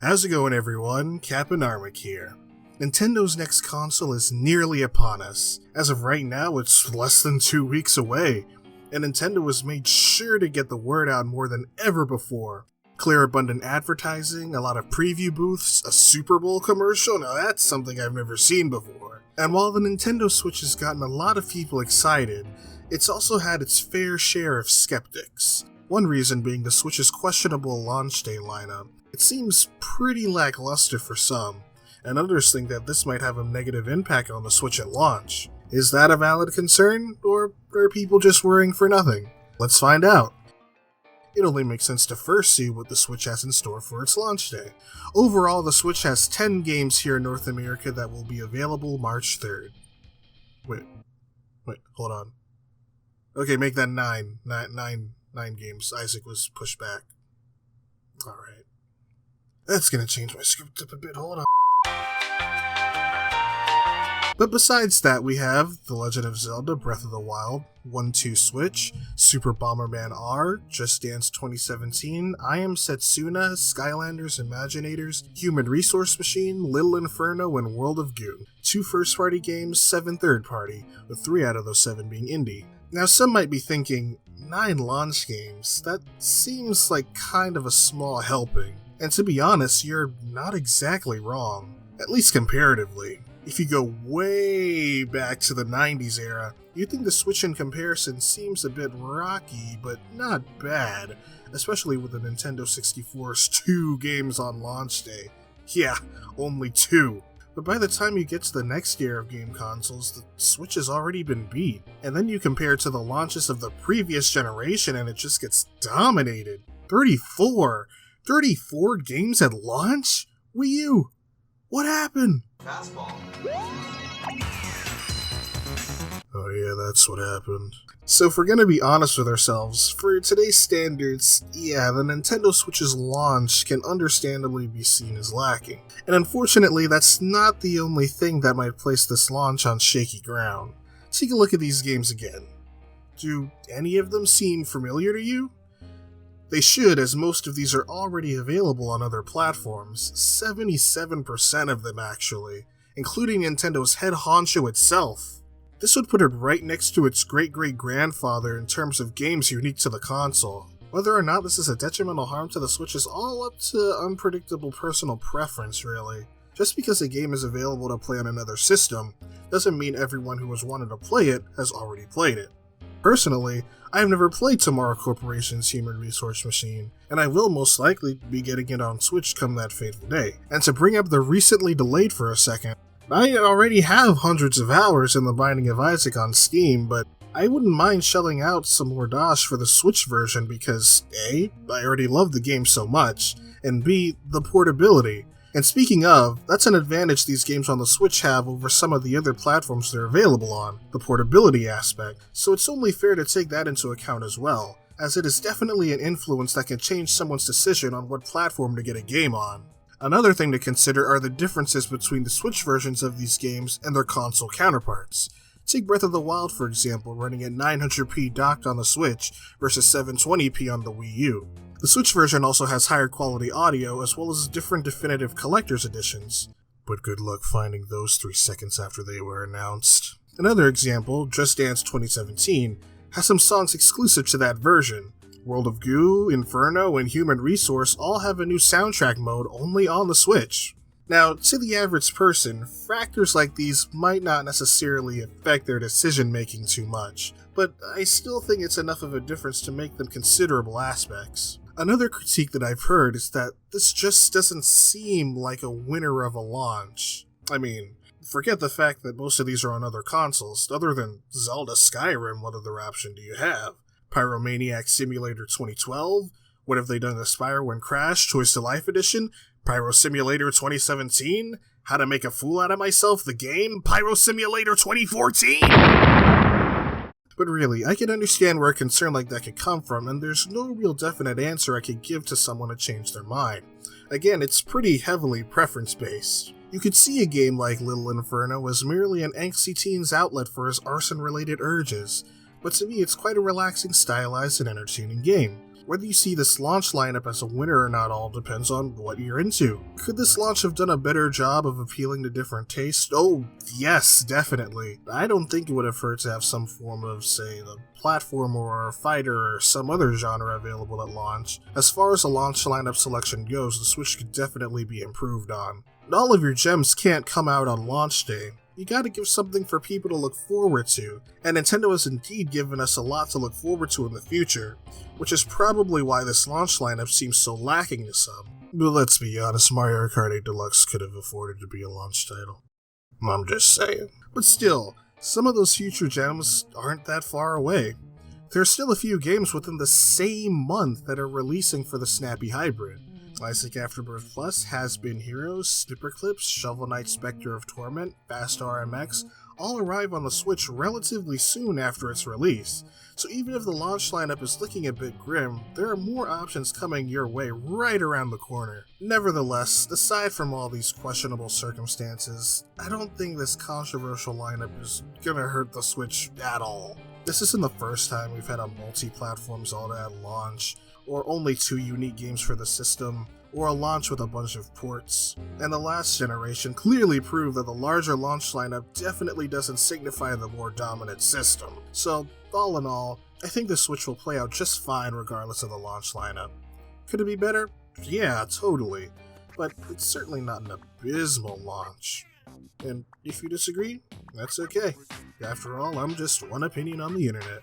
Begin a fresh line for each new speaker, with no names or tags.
How's it going, everyone? Kapinarmic here. Nintendo's next console is nearly upon us. As of right now, it's less than 2 weeks away, and Nintendo has made sure to get the word out more than ever before. Clear abundant advertising, a lot of preview booths, a Super Bowl commercial, now that's something I've never seen before. And while the Nintendo Switch has gotten a lot of people excited, it's also had its fair share of skeptics. One reason being the Switch's questionable launch day lineup. It seems pretty lackluster for some, and others think that this might have a negative impact on the Switch at launch. Is that a valid concern, or are people just worrying for nothing? Let's find out. It only makes sense to first see what the Switch has in store for its launch day. Overall, the Switch has 10 games here in North America that will be available March 3rd. Wait, hold on. Okay, make that 9 games. Isaac was pushed back. Alright. That's gonna change my script up a bit, hold on. But besides that, we have The Legend of Zelda Breath of the Wild, 1-2 Switch, Super Bomberman R, Just Dance 2017, I Am Setsuna, Skylanders Imaginators, Human Resource Machine, Little Inferno, and World of Goo. 2 first-party games, 7 third-party, with 3 out of those 7 being indie. Now some might be thinking, 9 launch games? That seems like kind of a small helping. And to be honest, you're not exactly wrong, at least comparatively. If you go way back to the 90s era, you'd think the Switch in comparison seems a bit rocky, but not bad, especially with the Nintendo 64's 2 games on launch day. Yeah, only 2. But by the time you get to the next year of game consoles, the Switch has already been beat. And then you compare it to the launches of the previous generation and it just gets dominated. 34 games at launch? Wii U? What happened?
Fastball.
Oh yeah, that's what happened. So if we're gonna be honest with ourselves, for today's standards, yeah, the Nintendo Switch's launch can understandably be seen as lacking. And unfortunately, that's not the only thing that might place this launch on shaky ground. Take a look at these games again. Do any of them seem familiar to you? They should, as most of these are already available on other platforms, 77% of them actually, including Nintendo's head honcho itself. This would put it right next to its great-great-grandfather in terms of games unique to the console. Whether or not this is a detrimental harm to the Switch is all up to unpredictable personal preference, really. Just because a game is available to play on another system, doesn't mean everyone who has wanted to play it has already played it. Personally, I have never played Tomorrow Corporation's Human Resource Machine, and I will most likely be getting it on Switch come that fateful day. And to bring up the recently delayed for a second, I already have hundreds of hours in The Binding of Isaac on Steam, but I wouldn't mind shelling out some more dosh for the Switch version because A, I already love the game so much, and B, the portability. And speaking of, that's an advantage these games on the Switch have over some of the other platforms they're available on, the portability aspect, so it's only fair to take that into account as well, as it is definitely an influence that can change someone's decision on what platform to get a game on. Another thing to consider are the differences between the Switch versions of these games and their console counterparts. Take Breath of the Wild for example, running at 900p docked on the Switch versus 720p on the Wii U. The Switch version also has higher quality audio as well as different definitive collector's editions, but good luck finding those 3 seconds after they were announced. Another example, Just Dance 2017, has some songs exclusive to that version. World of Goo, Inferno, and Human Resource all have a new soundtrack mode only on the Switch. Now, to the average person, factors like these might not necessarily affect their decision making too much, but I still think it's enough of a difference to make them considerable aspects. Another critique that I've heard is that this just doesn't seem like a winner of a launch. I mean, forget the fact that most of these are on other consoles. Other than Zelda Skyrim, what other option do you have? Pyromaniac Simulator 2012? What have they done to Spyro and Crash? Choice to Life Edition? Pyro Simulator 2017? How to Make a Fool Out of Myself, the game? Pyro Simulator 2014? But really, I can understand where a concern like that could come from, and there's no real definite answer I could give to someone to change their mind. Again, it's pretty heavily preference-based. You could see a game like Little Inferno as merely an angsty teen's outlet for his arson-related urges, but to me it's quite a relaxing, stylized, and entertaining game. Whether you see this launch lineup as a winner or not all depends on what you're into. Could this launch have done a better job of appealing to different tastes? Oh, yes, definitely. I don't think it would have hurt to have some form of, say, a platformer or a fighter or some other genre available at launch. As far as the launch lineup selection goes, the Switch could definitely be improved on. All of your gems can't come out on launch day. You gotta give something for people to look forward to, and Nintendo has indeed given us a lot to look forward to in the future, which is probably why this launch lineup seems so lacking to some. But let's be honest, Mario Kart 8 Deluxe could have afforded to be a launch title. I'm just saying. But still, some of those future gems aren't that far away. There's still a few games within the same month that are releasing for the Snappy Hybrid. Classic Afterbirth Plus, Has-Been Heroes, Snipperclips, Shovel Knight Spectre of Torment, Fast RMX all arrive on the Switch relatively soon after its release, so even if the launch lineup is looking a bit grim, there are more options coming your way right around the corner. Nevertheless, aside from all these questionable circumstances, I don't think this controversial lineup is gonna hurt the Switch at all. This isn't the first time we've had a multi-platform Zelda at launch, or only 2 unique games for the system, or a launch with a bunch of ports. And the last generation clearly proved that the larger launch lineup definitely doesn't signify the more dominant system. So, all in all, I think the Switch will play out just fine regardless of the launch lineup. Could it be better? Yeah, totally. But it's certainly not an abysmal launch. And if you disagree, that's okay. After all, I'm just one opinion on the internet.